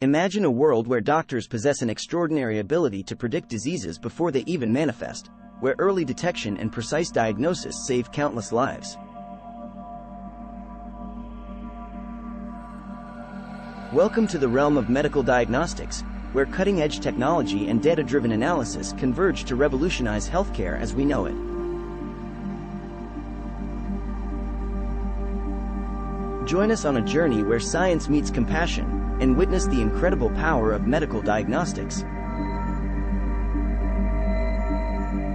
Imagine a world where doctors possess an extraordinary ability to predict diseases before they even manifest, where early detection and precise diagnosis save countless lives. Welcome to the realm of medical diagnostics, where cutting-edge technology and data-driven analysis converge to revolutionize healthcare as we know it. Join us on a journey where science meets compassion, and witness the incredible power of medical diagnostics.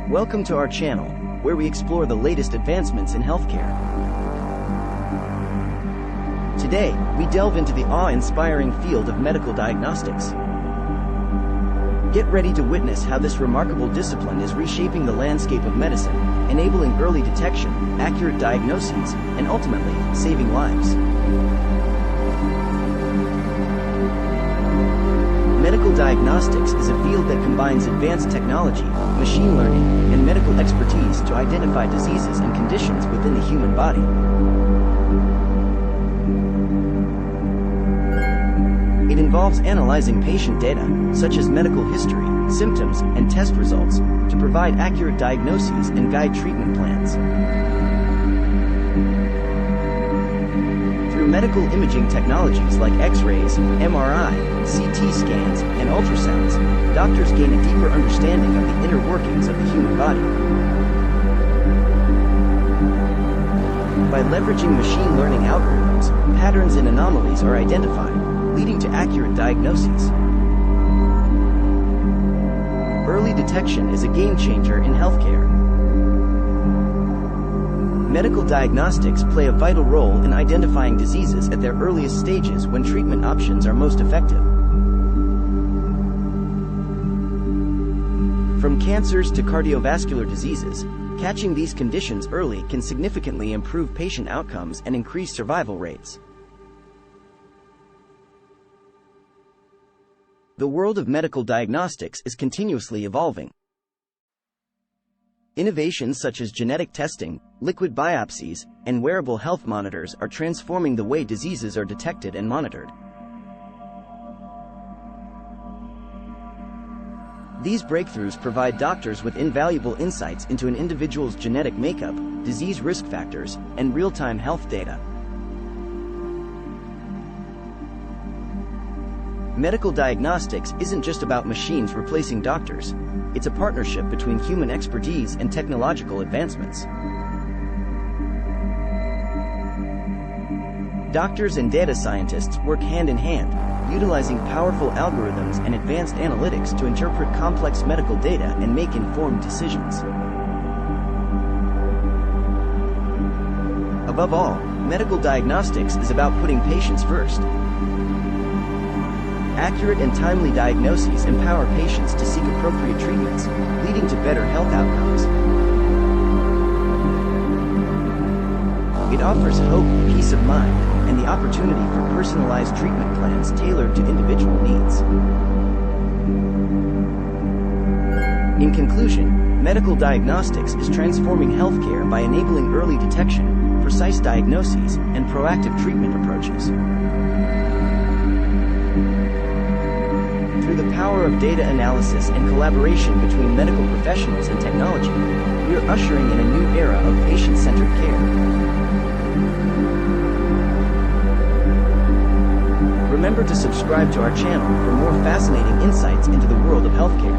Welcome to our channel, where we explore the latest advancements in healthcare. Today, we delve into the awe-inspiring field of medical diagnostics. Get ready to witness how this remarkable discipline is reshaping the landscape of medicine, enabling early detection, accurate diagnoses, and ultimately, saving lives. Medical diagnostics is a field that combines advanced technology, machine learning, and medical expertise to identify diseases and conditions within the human body. It involves analyzing patient data, such as medical history, symptoms, and test results, to provide accurate diagnoses and guide treatment plans. Through medical imaging technologies like X-rays, MRI, CT scans, and ultrasounds, doctors gain a deeper understanding of the inner workings of the human body. By leveraging machine learning algorithms, patterns and anomalies are identified, leading to accurate diagnoses. Early detection is a game changer in healthcare. Medical diagnostics play a vital role in identifying diseases at their earliest stages when treatment options are most effective. From cancers to cardiovascular diseases, catching these conditions early can significantly improve patient outcomes and increase survival rates. The world of medical diagnostics is continuously evolving. Innovations such as genetic testing, liquid biopsies, and wearable health monitors are transforming the way diseases are detected and monitored. These breakthroughs provide doctors with invaluable insights into an individual's genetic makeup, disease risk factors, and real-time health data. Medical diagnostics isn't just about machines replacing doctors. It's a partnership between human expertise and technological advancements. Doctors and data scientists work hand in hand, utilizing powerful algorithms and advanced analytics to interpret complex medical data and make informed decisions. Above all, medical diagnostics is about putting patients first. Accurate and timely diagnoses empower patients to seek appropriate treatments, leading to better health outcomes. It offers hope, peace of mind, and the opportunity for personalized treatment plans tailored to individual needs. In conclusion, medical diagnostics is transforming healthcare by enabling early detection, precise diagnoses, and proactive treatment approaches. Through the power of data analysis and collaboration between medical professionals and technology, we are ushering in a new era of patient-centered care. Remember to subscribe to our channel for more fascinating insights into the world of healthcare.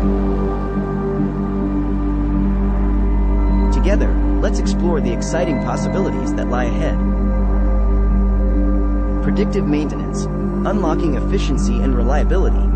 Together, let's explore the exciting possibilities that lie ahead. Predictive maintenance, unlocking efficiency and reliability.